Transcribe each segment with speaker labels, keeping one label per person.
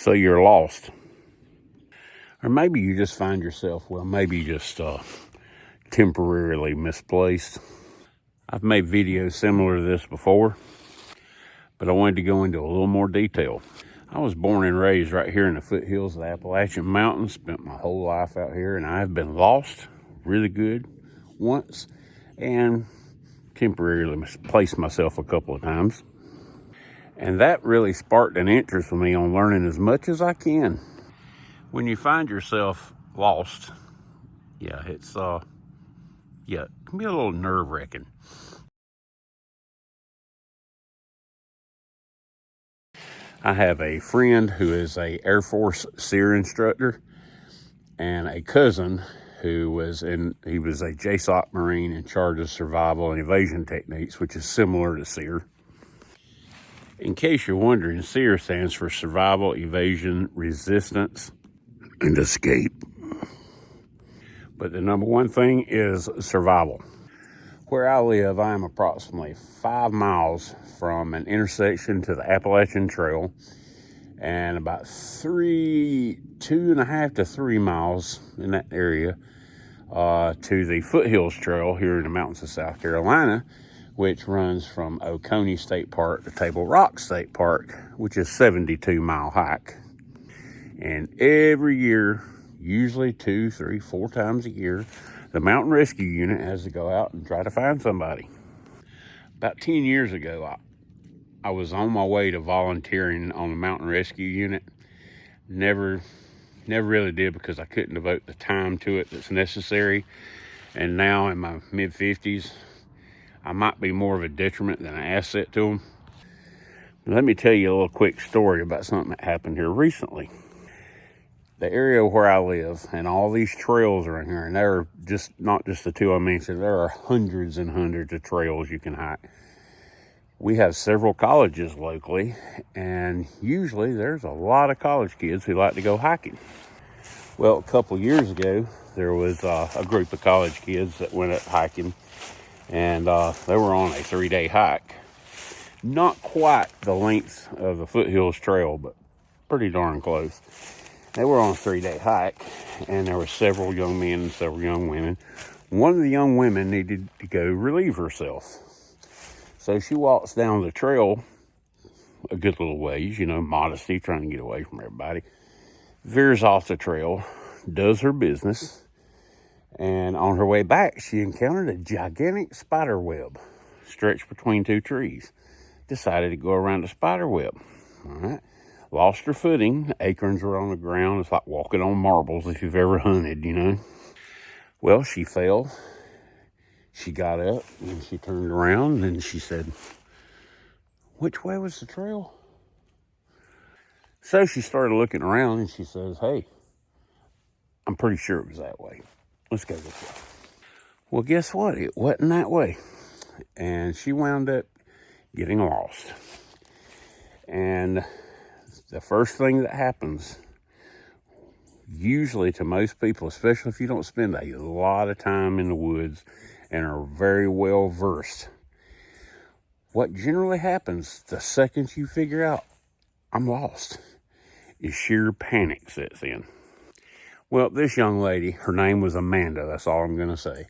Speaker 1: So you're lost. Or maybe you just find yourself, well, maybe just temporarily misplaced. I've made videos similar to this before, but I wanted to go into a little more detail. I was born and raised right here in the foothills of the Appalachian Mountains, spent my whole life out here, and I've been lost really good once and temporarily misplaced myself a couple of times. And that really sparked an interest in me on learning as much as I can. When you find yourself lost, it can be a little nerve-wracking. I have a friend who is a Air Force SEER instructor and a cousin who was a JSOC Marine in charge of survival and evasion techniques, which is similar to SEER. In case you're wondering, SEER stands for Survival, Evasion, Resistance, and Escape. But the number one thing is survival. Where I live, I am approximately 5 miles from an intersection to the Appalachian Trail, and about 2.5 to 3 miles in that area to the Foothills Trail here in the mountains of South Carolina, which runs from Oconee State Park to Table Rock State Park, which is a 72-mile hike. And every year, usually 2, 3, 4 times a year, the Mountain Rescue Unit has to go out and try to find somebody. About 10 years ago, I was on my way to volunteering on the Mountain Rescue Unit. Never really did because I couldn't devote the time to it that's necessary. And now in my mid-50s, I might be more of a detriment than an asset to them. Let me tell you a little quick story about something that happened here recently. The area where I live and all these trails around here, and there are not just the two I mentioned, there are hundreds and hundreds of trails you can hike. We have several colleges locally, and usually there's a lot of college kids who like to go hiking. Well, a couple years ago, there was a group of college kids that went up hiking, and they were on a 3-day hike. Not quite the length of the Foothills Trail, but pretty darn close. They were on a 3-day hike, and there were several young men and several young women. One of the young women needed to go relieve herself. So she walks down the trail a good little ways, modesty, trying to get away from everybody. Veers off the trail, does her business, and on her way back, she encountered a gigantic spider web stretched between 2 trees. Decided to go around the spider web. All right. Lost her footing. Acorns were on the ground. It's like walking on marbles if you've ever hunted, Well, she fell. She got up and she turned around and she said, "Which way was the trail?" So she started looking around and she says, "Hey, I'm pretty sure it was that way. Let's go this way." Well, guess what? It wasn't that way. And she wound up getting lost. And the first thing that happens, usually to most people, especially if you don't spend a lot of time in the woods and are very well versed, what generally happens the second you figure out, I'm lost, is sheer panic sets in. Well, this young lady, her name was Amanda, that's all I'm going to say.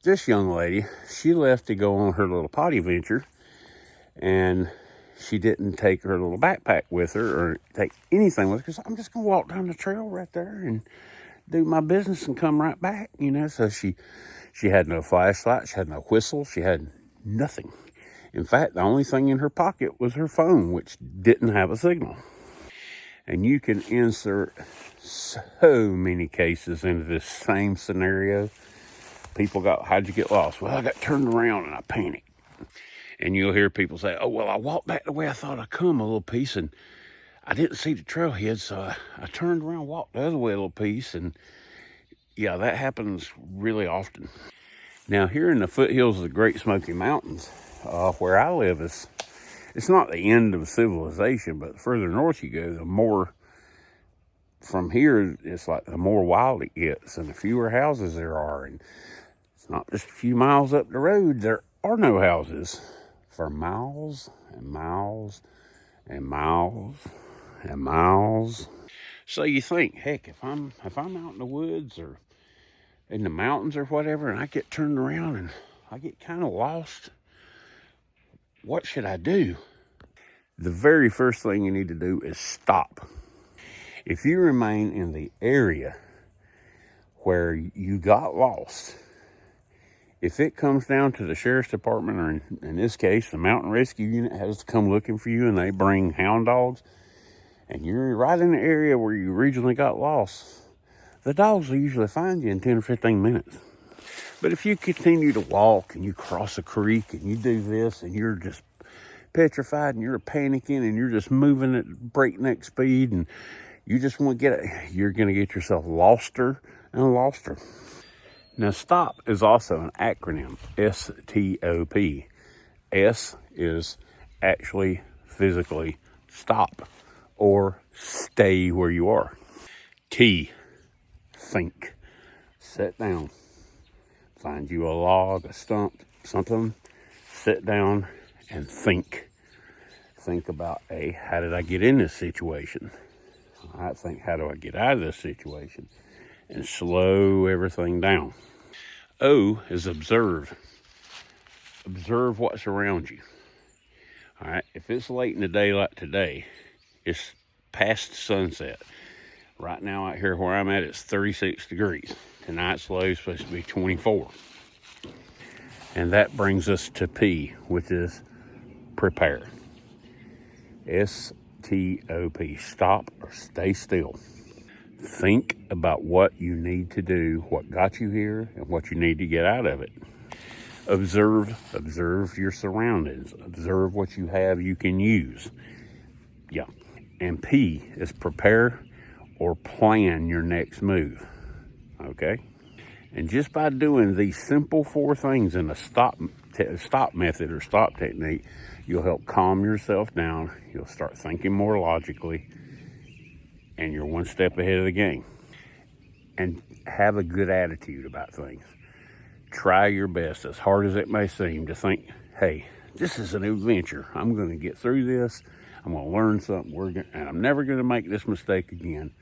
Speaker 1: This young lady, she left to go on her little potty venture, and she didn't take her little backpack with her or take anything with her because I'm just going to walk down the trail right there and do my business and come right back, So she had no flashlight, she had no whistle, she had nothing. In fact, the only thing in her pocket was her phone, which didn't have a signal. And you can insert so many cases into this same scenario. People how'd you get lost? Well, I got turned around and I panicked. And you'll hear people say, "Oh, well, I walked back the way I thought I'd come a little piece, and I didn't see the trailhead, so I turned around, walked the other way a little piece." And yeah, that happens really often. Now, here in the foothills of the Great Smoky Mountains, where I live, it's not the end of civilization, but the further north you go, the more from here, it's like the more wild it gets, and the fewer houses there are. And it's not just a few miles up the road, there are no houses for miles and miles and miles and miles. So you think, heck, if I'm out in the woods or in the mountains or whatever, and I get turned around and I get kind of lost, what should I do? The very first thing you need to do is stop. If you remain in the area where you got lost, if it comes down to the sheriff's department, or in this case, the mountain rescue unit has to come looking for you and they bring hound dogs, and you're right in the area where you originally got lost, the dogs will usually find you in 10 or 15 minutes. But if you continue to walk and you cross a creek and you do this and you're just petrified and you're panicking and you're just moving at breakneck speed and you just want to get it, you're going to get yourself loster and loster. Now, STOP is also an acronym, S-T-O-P. S is actually physically stop or stay where you are. T, think. Sit down. Find you a log, a stump, something. Sit down and think. Think about A, how did I get in this situation? I think, how do I get out of this situation? And slow everything down. O is observe. Observe what's around you. All right, if it's late in the day like today, it's past sunset. Right now out here where I'm at, it's 36 degrees. Tonight's low is supposed to be 24. And that brings us to P, which is prepare. S-T-O-P, stop or stay still. Think about what you need to do, what got you here, and what you need to get out of it. Observe your surroundings. Observe what you have you can use. Yeah. And P is prepare or plan your next move. Okay? And just by doing these simple 4 things in a stop method or stop technique, you'll help calm yourself down. You'll start thinking more logically, and you're one step ahead of the game. And have a good attitude about things. Try your best, as hard as it may seem, to think, hey, this is an adventure. I'm going to get through this. I'm going to learn something. And I'm never going to make this mistake again.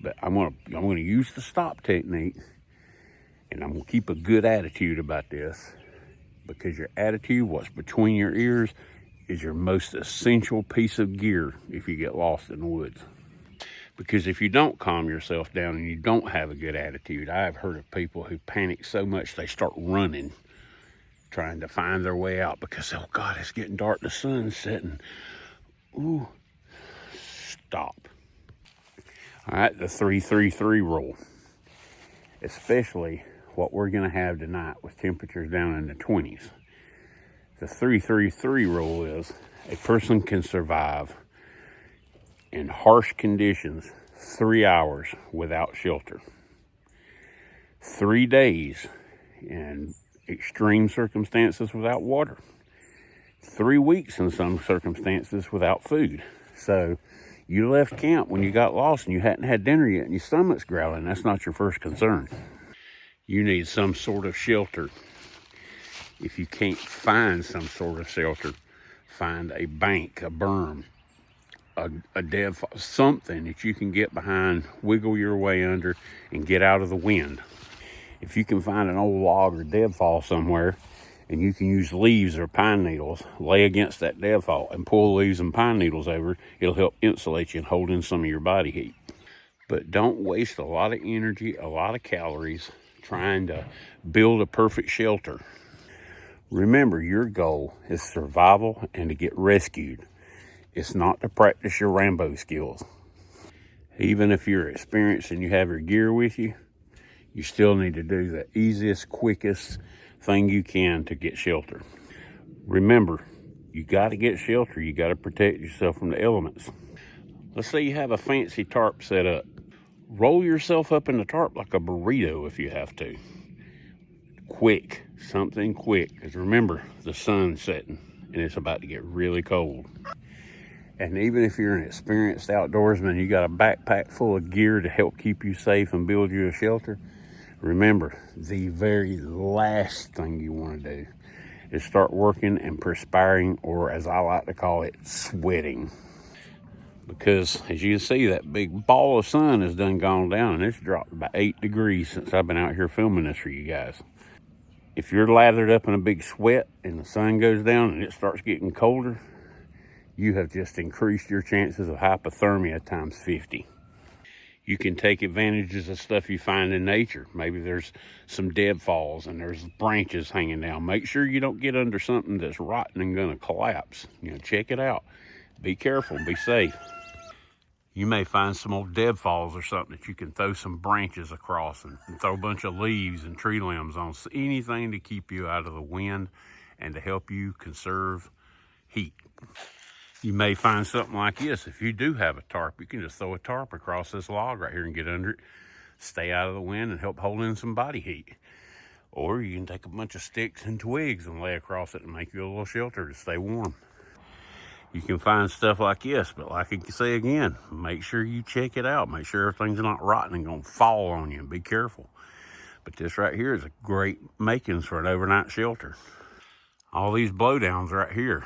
Speaker 1: But I'm going to use the stop technique, and I'm going to keep a good attitude about this, because your attitude, what's between your ears, is your most essential piece of gear if you get lost in the woods. Because if you don't calm yourself down and you don't have a good attitude, I've heard of people who panic so much they start running, trying to find their way out because, oh God, it's getting dark, the sun's setting. Ooh, stop. All right, the 3-3-3 rule, especially what we're going to have tonight with temperatures down in the 20s. The 3-3-3 rule is a person can survive in harsh conditions 3 hours without shelter, 3 days in extreme circumstances without water, 3 weeks in some circumstances without food. So you left camp when you got lost and you hadn't had dinner yet and your stomach's growling. That's not your first concern. You need some sort of shelter. If you can't find some sort of shelter, find a bank, a berm, a deadfall, something that you can get behind, wiggle your way under, and get out of the wind. If you can find an old log or deadfall somewhere, and you can use leaves or pine needles, lay against that deadfall and pull leaves and pine needles over, it'll help insulate you and hold in some of your body heat. But don't waste a lot of energy, a lot of calories trying to build a perfect shelter. Remember, your goal is survival and to get rescued. It's not to practice your Rambo skills. Even if you're experienced and you have your gear with you, you still need to do the easiest, quickest thing you can to get shelter. Remember, you got to get shelter. You got to protect yourself from the elements. Let's say you have a fancy tarp set up. Roll yourself up in the tarp like a burrito if you have to. Quick, something quick, because remember, the sun's setting and it's about to get really cold. And even if you're an experienced outdoorsman, you got a backpack full of gear to help keep you safe and build you a shelter. Remember, the very last thing you want to do is start working and perspiring, or as I like to call it, sweating. because as you can see, that big ball of sun has done gone down, and it's dropped about 8 degrees since I've been out here filming this for you guys. If you're lathered up in a big sweat and the sun goes down and it starts getting colder, you have just increased your chances of hypothermia times 50. You can take advantages of stuff you find in nature. Maybe there's some deadfalls and there's branches hanging down. Make sure you don't get under something that's rotten and gonna collapse. Check it out. Be careful, be safe. You may find some old deadfalls or something that you can throw some branches across and throw a bunch of leaves and tree limbs on. Anything to keep you out of the wind and to help you conserve heat. You may find something like this. If you do have a tarp, you can just throw a tarp across this log right here and get under it, stay out of the wind and help hold in some body heat. Or you can take a bunch of sticks and twigs and lay across it and make you a little shelter to stay warm. You can find stuff like this, but like I say again, make sure you check it out. Make sure everything's not rotten and gonna fall on you, and be careful. But this right here is a great makings for an overnight shelter. All these blowdowns right here.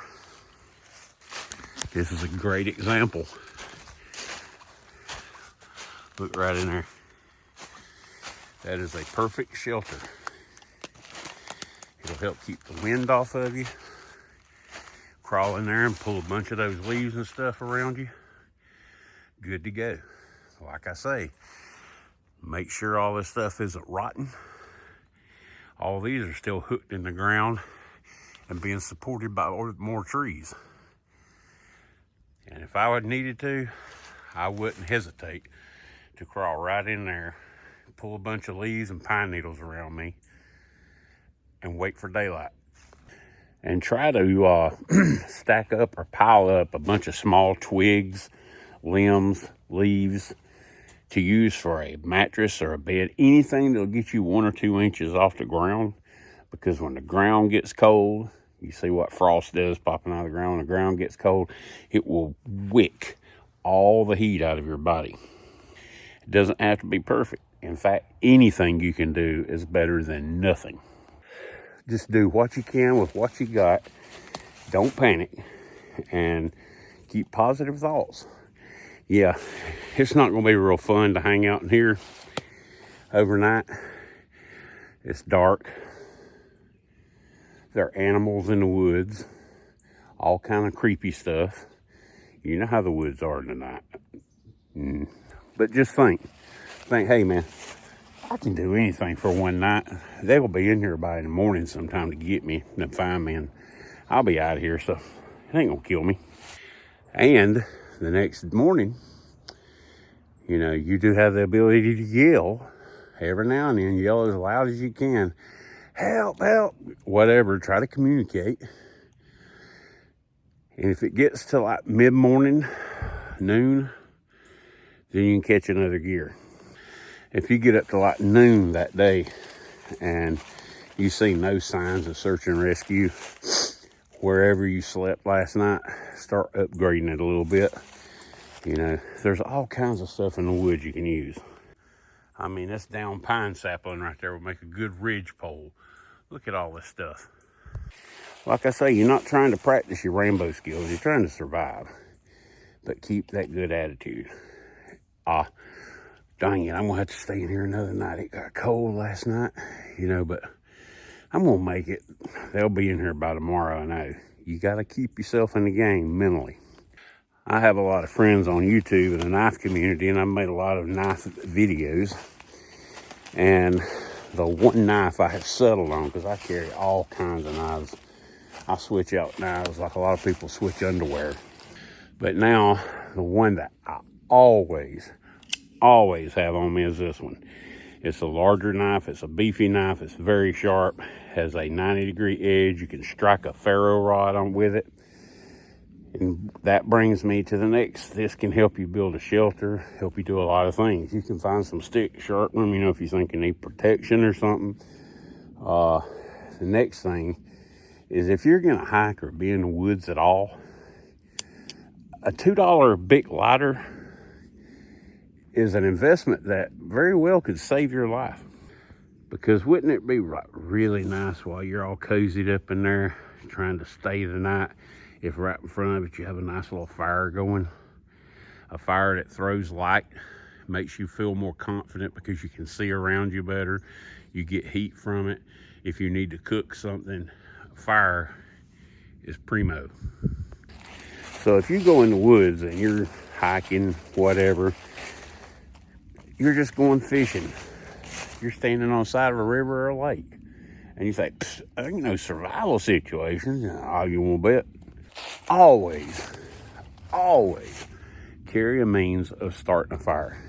Speaker 1: This is a great example. Look right in there. That is a perfect shelter. It'll help keep the wind off of you. Crawl in there and pull a bunch of those leaves and stuff around you. Good to go. Like I say, make sure all this stuff isn't rotten. All these are still hooked in the ground and being supported by more trees. And if I would needed to, I wouldn't hesitate to crawl right in there, pull a bunch of leaves and pine needles around me, and wait for daylight. And try to stack up or pile up a bunch of small twigs, limbs, leaves to use for a mattress or a bed. Anything that'll get you 1 or 2 inches off the ground, because when the ground gets cold, you see what frost does popping out of the ground. When the ground gets cold, it will wick all the heat out of your body. It doesn't have to be perfect. In fact, anything you can do is better than nothing. Just do what you can with what you got. Don't panic and keep positive thoughts. Yeah, it's not going to be real fun to hang out in here overnight. It's dark. There are animals in the woods, all kind of creepy stuff. You know how the woods are tonight. But just think, hey man, I can do anything for one night. They will be in here by the morning sometime to get me and find me, and I'll be out of here, so it ain't gonna kill me. And the next morning, you do have the ability to yell every now and then. Yell as loud as you can. Help, help, whatever. Try to communicate. And if it gets to like mid-morning, noon, then you can catch another gear. If you get up to like noon that day and you see no signs of search and rescue wherever you slept last night, start upgrading it a little bit. There's all kinds of stuff in the woods you can use. I mean, this down pine sapling right there will make a good ridge pole. Look at all this stuff. Like I say, you're not trying to practice your rainbow skills. You're trying to survive. But keep that good attitude. Dang it, I'm going to have to stay in here another night. It got cold last night, but I'm going to make it. They'll be in here by tomorrow, I know. You got to keep yourself in the game mentally. I have a lot of friends on YouTube in the knife community, and I've made a lot of knife videos. And the one knife I have settled on, because I carry all kinds of knives. I switch out knives like a lot of people switch underwear. But now, the one that I always have on me is this one. It's a larger knife. It's a beefy knife. It's very sharp. Has a 90-degree edge. You can strike a ferro rod on with it. And that brings me to the next. This can help you build a shelter, help you do a lot of things. You can find some stick, sharpen them, if you think you need protection or something. The next thing is, if you're going to hike or be in the woods at all, a $2 Bic lighter is an investment that very well could save your life. Because wouldn't it be really nice while you're all cozied up in there trying to stay the night, if right in front of it you have a nice little fire going? A fire that throws light makes you feel more confident because you can see around you better. You get heat from it. If you need to cook something, fire is primo. So if you go in the woods and you're hiking, whatever, you're just going fishing. You're standing on the side of a river or a lake. And you say, ain't no survival situation. Oh, you won't bet. Always carry a means of starting a fire.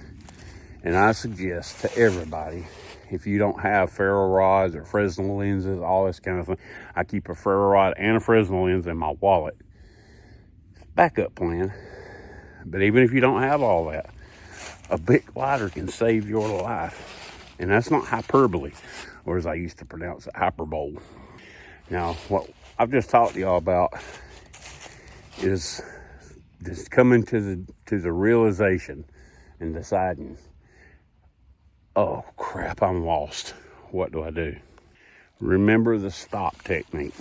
Speaker 1: And I suggest to everybody, if you don't have ferro rods or Fresnel lenses, all this kind of thing, I keep a ferro rod and a Fresnel lens in my wallet. Backup plan. But even if you don't have all that, a big lighter can save your life. And that's not hyperbole, or as I used to pronounce it, hyperbole. Now, what I've just talked to y'all about is just coming to the realization and deciding, oh crap, I'm lost. What do I do? Remember the stop technique.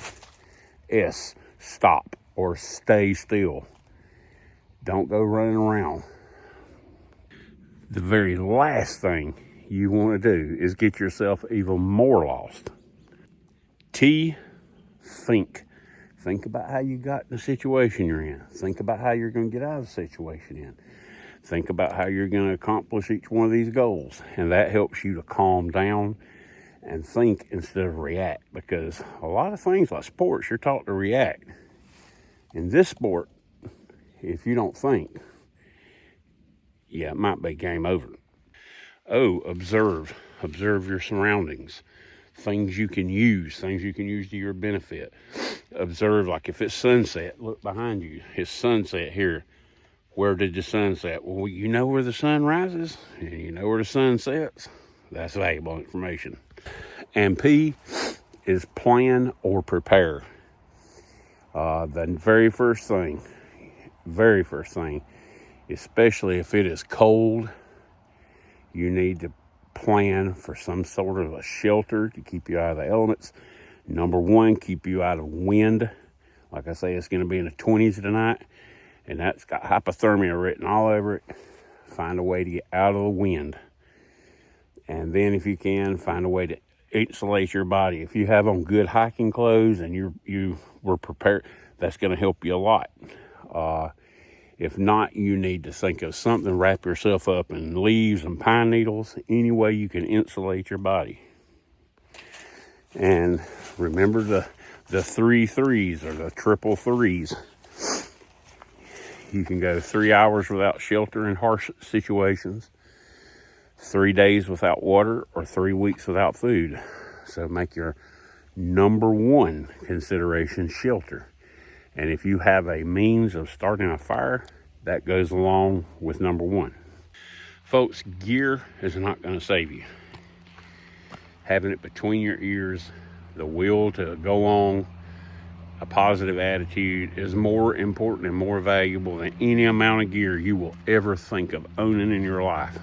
Speaker 1: S, stop, or stay still. Don't go running around. The very last thing you want to do is get yourself even more lost. T, think. Think about how you got in the situation you're in. Think about how you're going to get out of the situation in. Think about how you're going to accomplish each one of these goals. And that helps you to calm down and think instead of react. Because a lot of things like sports, you're taught to react. In this sport, if you don't think, yeah, it might be game over. Oh, observe. Observe your surroundings. Things you can use to your benefit. Observe, like if it's sunset, look behind you. It's sunset here. Where did the sun set? Well, you know where the sun rises and you know where the sun sets. That's valuable information. And P is plan or prepare. The very first thing, especially if it is cold, you need to plan for some sort of a shelter to keep you out of the elements. Number one, keep you out of wind. Like I say, it's going to be in the 20s tonight, and that's got hypothermia written all over it. Find a way to get out of the wind. And then if you can, find a way to insulate your body. If you have on good hiking clothes and you were prepared, that's going to help you a lot. If not, you need to think of something, wrap yourself up in leaves and pine needles, any way you can insulate your body. And remember the 3 threes or the triple threes. You can go 3 hours without shelter in harsh situations, 3 days without water, or 3 weeks without food. So make your number one consideration shelter. And if you have a means of starting a fire, that goes along with number one. Folks, gear is not going to save you. Having it between your ears, the will to go on, a positive attitude is more important and more valuable than any amount of gear you will ever think of owning in your life.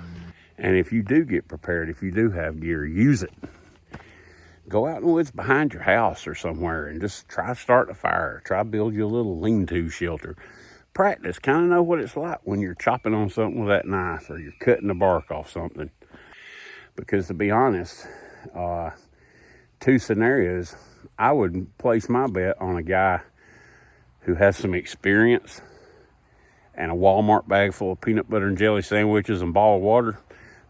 Speaker 1: And if you do get prepared, if you do have gear, use it. Go out in the woods behind your house or somewhere and just try to start a fire. Try to build you a little lean-to shelter. Practice, kind of know what it's like when you're chopping on something with that knife or you're cutting the bark off something. Because to be honest, 2 scenarios, I would place my bet on a guy who has some experience and a Walmart bag full of peanut butter and jelly sandwiches and bottled water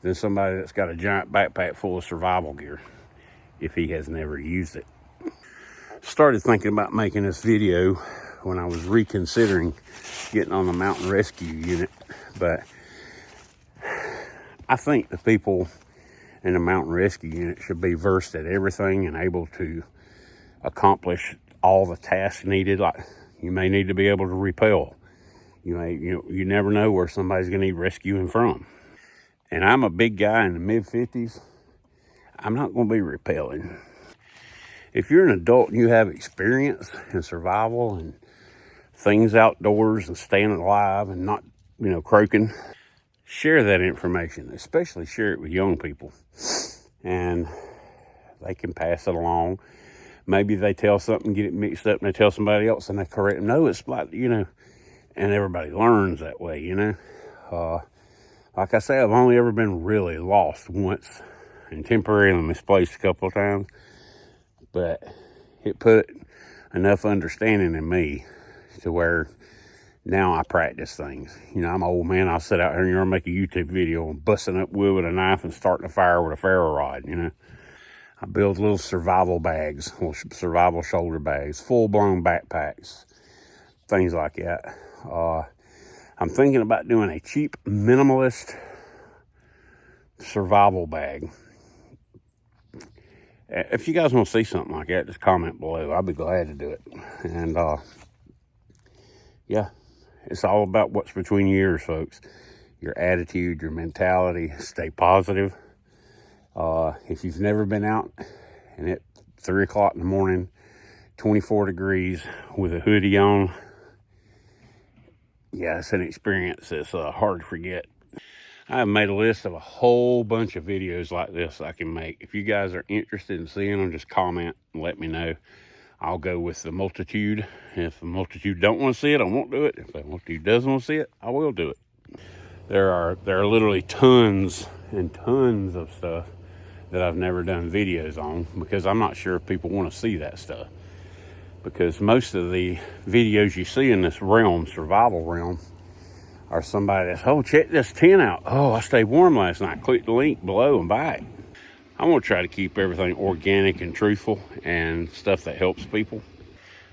Speaker 1: than somebody that's got a giant backpack full of survival gear, if he has never used it. Started thinking about making this video when I was reconsidering getting on the mountain rescue unit, but I think the people in the mountain rescue unit should be versed at everything and able to accomplish all the tasks needed. Like you may need to be able to rappel. You never know where somebody's going to need rescuing from. And I'm a big guy in the mid-50s. I'm not going to be rappelling. If you're an adult and you have experience in survival and things outdoors and staying alive and not, croaking, share that information, especially share it with young people. And they can pass it along. Maybe they tell something, get it mixed up, and they tell somebody else and they correct them. No, it's like, and everybody learns that way, Like I say, I've only ever been really lost once and temporarily misplaced a couple of times, but it put enough understanding in me to where now I practice things. You know, I'm an old man. I'll sit out here and make a YouTube video and busting up wood with a knife and starting a fire with a ferro rod, you know. I build little survival bags, little survival shoulder bags, full-blown backpacks, things like that. I'm thinking about doing a cheap, minimalist survival bag. If you guys want to see something like that, just comment below. I'll be glad to do it. And, yeah, it's all about what's between your ears, folks. Your attitude, your mentality, stay positive. If you've never been out and at 3 o'clock in the morning, 24 degrees with a hoodie on, yeah, it's an experience that's hard to forget. I've made a list of a whole bunch of videos like this I can make. If you guys are interested in seeing them, just comment and let me know. I'll go with the multitude. If the multitude don't want to see it, I won't do it. If the multitude does want to see it, I will do it. There are literally tons and tons of stuff that I've never done videos on because I'm not sure if people want to see that stuff. Because most of the videos you see in this realm, survival realm, are somebody that's, oh, check this tent out. Oh, I stayed warm last night. Click the link below and buy it. I'm going to try to keep everything organic and truthful and stuff that helps people.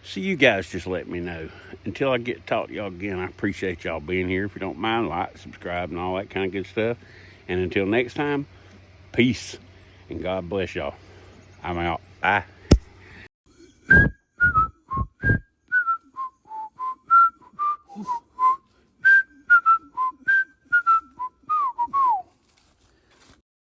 Speaker 1: So you guys just let me know. Until I get to talk to y'all again, I appreciate y'all being here. If you don't mind, like, subscribe, and all that kind of good stuff. And until next time, peace and God bless y'all. I'm out. Bye.